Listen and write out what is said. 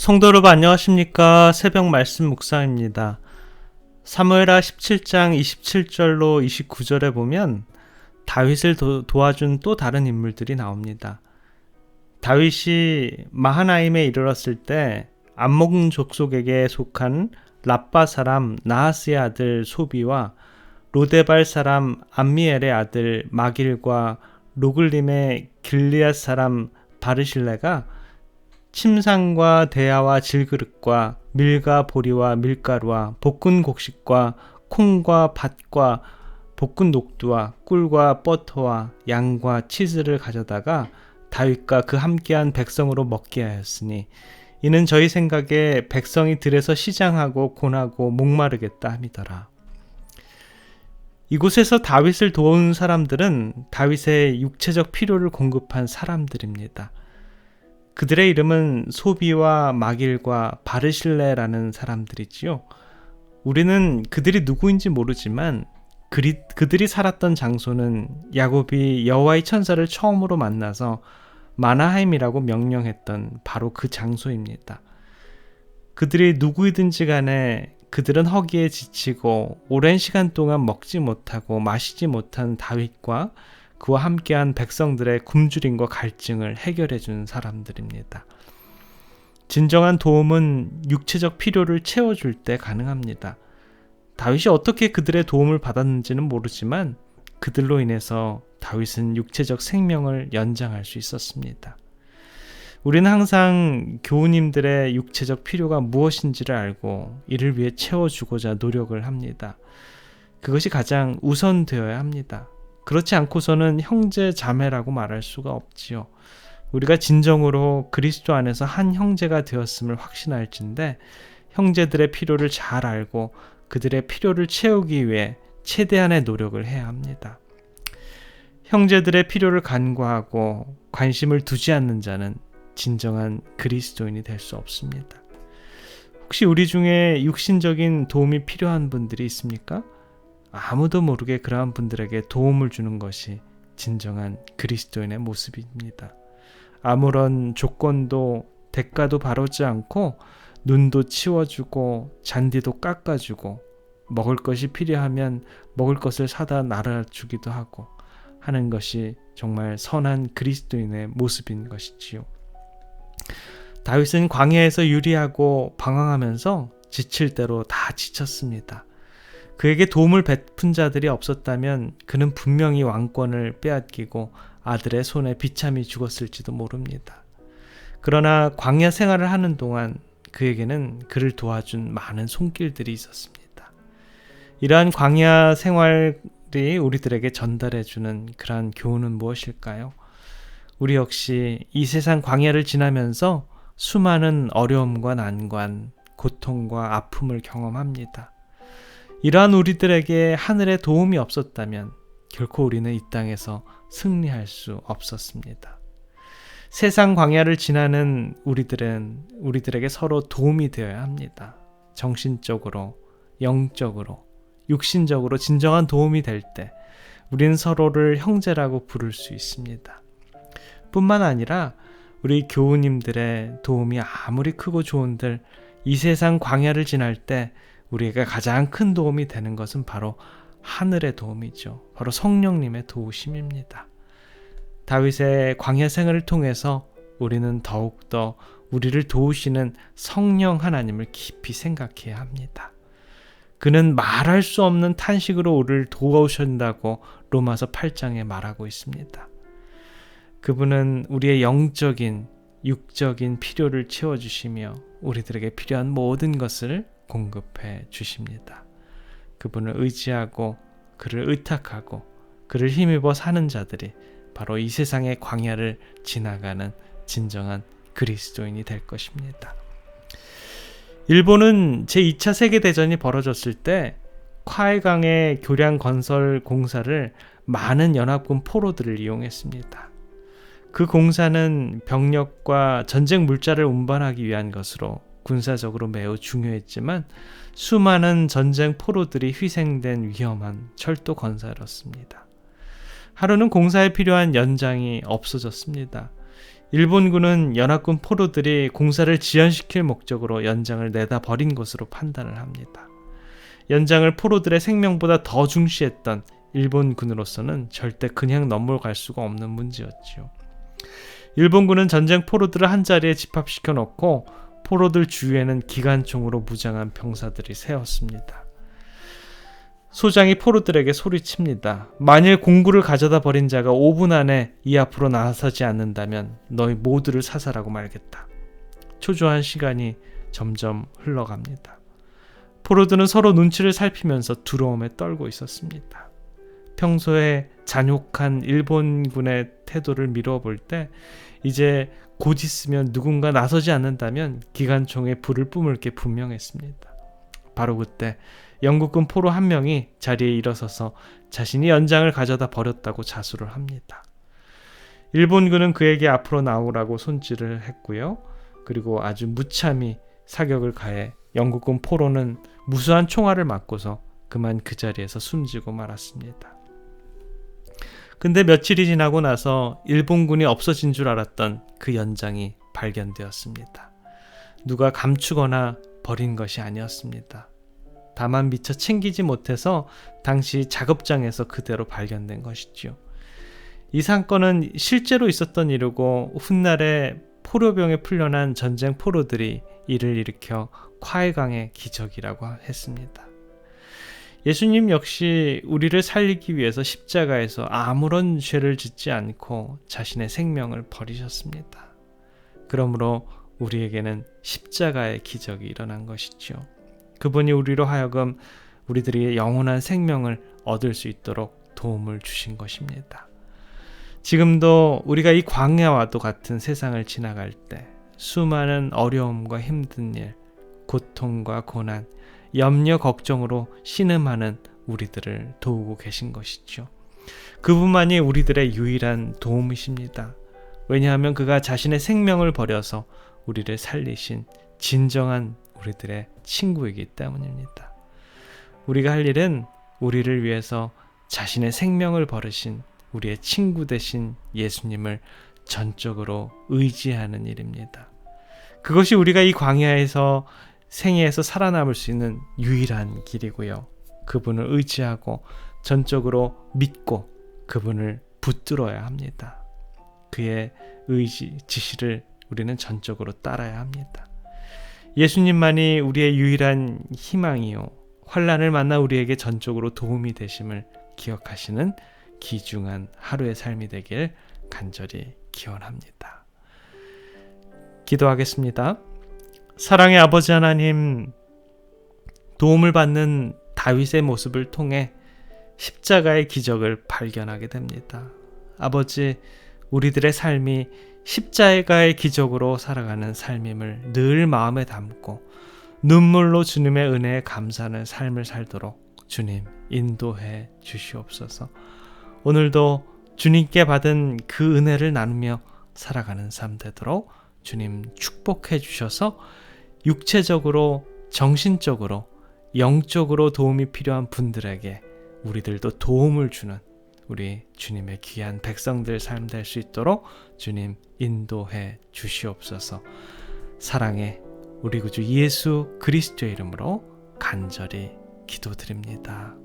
성도 여러분 안녕하십니까? 새벽 말씀 묵상입니다. 사무엘하 17장 27절로 29절에 보면 다윗을 도와준 또 다른 인물들이 나옵니다. 다윗이 마하나임에 이르렀을 때 암몬 족속에게 속한 랍바 사람 나하스의 아들 소비와 로데발 사람 암미엘의 아들 마길과 로글림의 길리앗 사람 바르실레가 침상과 대야와 질그릇과 밀과 보리와 밀가루와 볶은 곡식과 콩과 밭과 볶은 녹두와 꿀과 버터와 양과 치즈를 가져다가 다윗과 그 함께한 백성으로 먹게 하였으니 이는 저희 생각에 백성이 들에서 시장하고 곤하고 목마르겠다 함이더라. 이곳에서 다윗을 도운 사람들은 다윗의 육체적 필요를 공급한 사람들입니다. 그들의 이름은 소비와 마길과 바르실레라는 사람들이지요. 우리는 그들이 누구인지 모르지만 그들이 살았던 장소는 야곱이 여호와의 천사를 처음으로 만나서 마나하임이라고 명령했던 바로 그 장소입니다. 그들이 누구이든지 간에 그들은 허기에 지치고 오랜 시간 동안 먹지 못하고 마시지 못한 다윗과 그와 함께한 백성들의 굶주림과 갈증을 해결해 준 사람들입니다. 진정한 도움은 육체적 필요를 채워줄 때 가능합니다. 다윗이 어떻게 그들의 도움을 받았는지는 모르지만 그들로 인해서 다윗은 육체적 생명을 연장할 수 있었습니다. 우리는 항상 교우님들의 육체적 필요가 무엇인지를 알고 이를 위해 채워주고자 노력을 합니다. 그것이 가장 우선되어야 합니다. 그렇지 않고서는 형제 자매라고 말할 수가 없지요. 우리가 진정으로 그리스도 안에서 한 형제가 되었음을 확신할진데 형제들의 필요를 잘 알고 그들의 필요를 채우기 위해 최대한의 노력을 해야 합니다. 형제들의 필요를 간과하고 관심을 두지 않는 자는 진정한 그리스도인이 될 수 없습니다. 혹시 우리 중에 육신적인 도움이 필요한 분들이 있습니까? 아무도 모르게 그러한 분들에게 도움을 주는 것이 진정한 그리스도인의 모습입니다. 아무런 조건도 대가도 바라지 않고 눈도 치워주고 잔디도 깎아주고 먹을 것이 필요하면 먹을 것을 사다 나눠주기도 하고 하는 것이 정말 선한 그리스도인의 모습인 것이지요. 다윗은 광야에서 유리하고 방황하면서 지칠 대로 다 지쳤습니다. 그에게 도움을 베푼 자들이 없었다면 그는 분명히 왕권을 빼앗기고 아들의 손에 비참히 죽었을지도 모릅니다. 그러나 광야 생활을 하는 동안 그에게는 그를 도와준 많은 손길들이 있었습니다. 이러한 광야 생활이 우리들에게 전달해주는 그러한 교훈은 무엇일까요? 우리 역시 이 세상 광야를 지나면서 수많은 어려움과 난관, 고통과 아픔을 경험합니다. 이러한 우리들에게 하늘의 도움이 없었다면 결코 우리는 이 땅에서 승리할 수 없었습니다. 세상 광야를 지나는 우리들에게 서로 도움이 되어야 합니다. 정신적으로, 영적으로, 육신적으로 진정한 도움이 될 때 우리는 서로를 형제라고 부를 수 있습니다. 뿐만 아니라 우리 교우님들의 도움이 아무리 크고 좋은들 이 세상 광야를 지날 때 우리에게 가장 큰 도움이 되는 것은 바로 하늘의 도움이죠. 바로 성령님의 도우심입니다. 다윗의 광야 생활을 통해서 우리는 더욱더 우리를 도우시는 성령 하나님을 깊이 생각해야 합니다. 그는 말할 수 없는 탄식으로 우리를 도우신다고 로마서 8장에 말하고 있습니다. 그분은 우리의 영적인, 육적인 필요를 채워주시며 우리들에게 필요한 모든 것을 공급해 주십니다. 그분을 의지하고 그를 의탁하고 그를 힘입어 사는 자들이 바로 이 세상의 광야를 지나가는 진정한 그리스도인이 될 것입니다. 일본은 제2차 세계대전이 벌어졌을 때 콰이강의 교량 건설 공사를 많은 연합군 포로들을 이용했습니다. 그 공사는 병력과 전쟁 물자를 운반하기 위한 것으로 군사적으로 매우 중요했지만 수많은 전쟁 포로들이 희생된 위험한 철도 건설이었습니다. 하루는 공사에 필요한 연장이 없어졌습니다. 일본군은 연합군 포로들이 공사를 지연시킬 목적으로 연장을 내다 버린 것으로 판단을 합니다. 연장을 포로들의 생명보다 더 중시했던 일본군으로서는 절대 그냥 넘어갈 수가 없는 문제였지요. 일본군은 전쟁 포로들을 한자리에 집합시켜 놓고 포로들 주위에는 기관총으로 무장한 병사들이 세웠습니다. 소장이 포로들에게 소리칩니다. 만일 공구를 가져다 버린 자가 5분 안에 이 앞으로 나서지 않는다면 너희 모두를 사살하고 말겠다. 초조한 시간이 점점 흘러갑니다. 포로들은 서로 눈치를 살피면서 두려움에 떨고 있었습니다. 평소에 잔혹한 일본군의 태도를 미뤄볼 때 이제 곧 있으면 누군가 나서지 않는다면 기관총에 불을 뿜을 게 분명했습니다. 바로 그때 영국군 포로 한 명이 자리에 일어서서 자신이 연장을 가져다 버렸다고 자수를 합니다. 일본군은 그에게 앞으로 나오라고 손질을 했고요. 그리고 아주 무참히 사격을 가해 영국군 포로는 무수한 총알을 맞고서 그만 그 자리에서 숨지고 말았습니다. 근데 며칠이 지나고 나서 일본군이 없어진 줄 알았던 그 연장이 발견되었습니다. 누가 감추거나 버린 것이 아니었습니다. 다만 미처 챙기지 못해서 당시 작업장에서 그대로 발견된 것이지요. 이 사건은 실제로 있었던 일이고 훗날에 포로병에 풀려난 전쟁 포로들이 이를 일으켜 콰이강의 기적이라고 했습니다. 예수님 역시 우리를 살리기 위해서 십자가에서 아무런 죄를 짓지 않고 자신의 생명을 버리셨습니다. 그러므로 우리에게는 십자가의 기적이 일어난 것이죠. 그분이 우리로 하여금 우리들이 영원한 생명을 얻을 수 있도록 도움을 주신 것입니다. 지금도 우리가 이 광야와도 같은 세상을 지나갈 때 수많은 어려움과 힘든 일, 고통과 고난, 염려, 걱정으로 신음하는 우리들을 도우고 계신 것이죠. 그분만이 우리들의 유일한 도움이십니다. 왜냐하면 그가 자신의 생명을 버려서 우리를 살리신 진정한 우리들의 친구이기 때문입니다. 우리가 할 일은 우리를 위해서 자신의 생명을 버리신 우리의 친구 되신 예수님을 전적으로 의지하는 일입니다. 그것이 우리가 이 광야에서 생애에서 살아남을 수 있는 유일한 길이고요. 그분을 의지하고 전적으로 믿고 그분을 붙들어야 합니다. 그의 의지, 지시를 우리는 전적으로 따라야 합니다. 예수님만이 우리의 유일한 희망이요, 환난을 만나 우리에게 전적으로 도움이 되심을 기억하시는 귀중한 하루의 삶이 되길 간절히 기원합니다. 기도하겠습니다. 사랑의 아버지 하나님, 도움을 받는 다윗의 모습을 통해 십자가의 기적을 발견하게 됩니다. 아버지, 우리들의 삶이 십자가의 기적으로 살아가는 삶임을 늘 마음에 담고 눈물로 주님의 은혜에 감사하는 삶을 살도록 주님 인도해 주시옵소서. 오늘도 주님께 받은 그 은혜를 나누며 살아가는 삶 되도록 주님 축복해 주셔서 육체적으로, 정신적으로, 영적으로 도움이 필요한 분들에게 우리들도 도움을 주는 우리 주님의 귀한 백성들 삶 될 수 있도록 주님 인도해 주시옵소서. 사랑의 우리 구주 예수 그리스도의 이름으로 간절히 기도드립니다.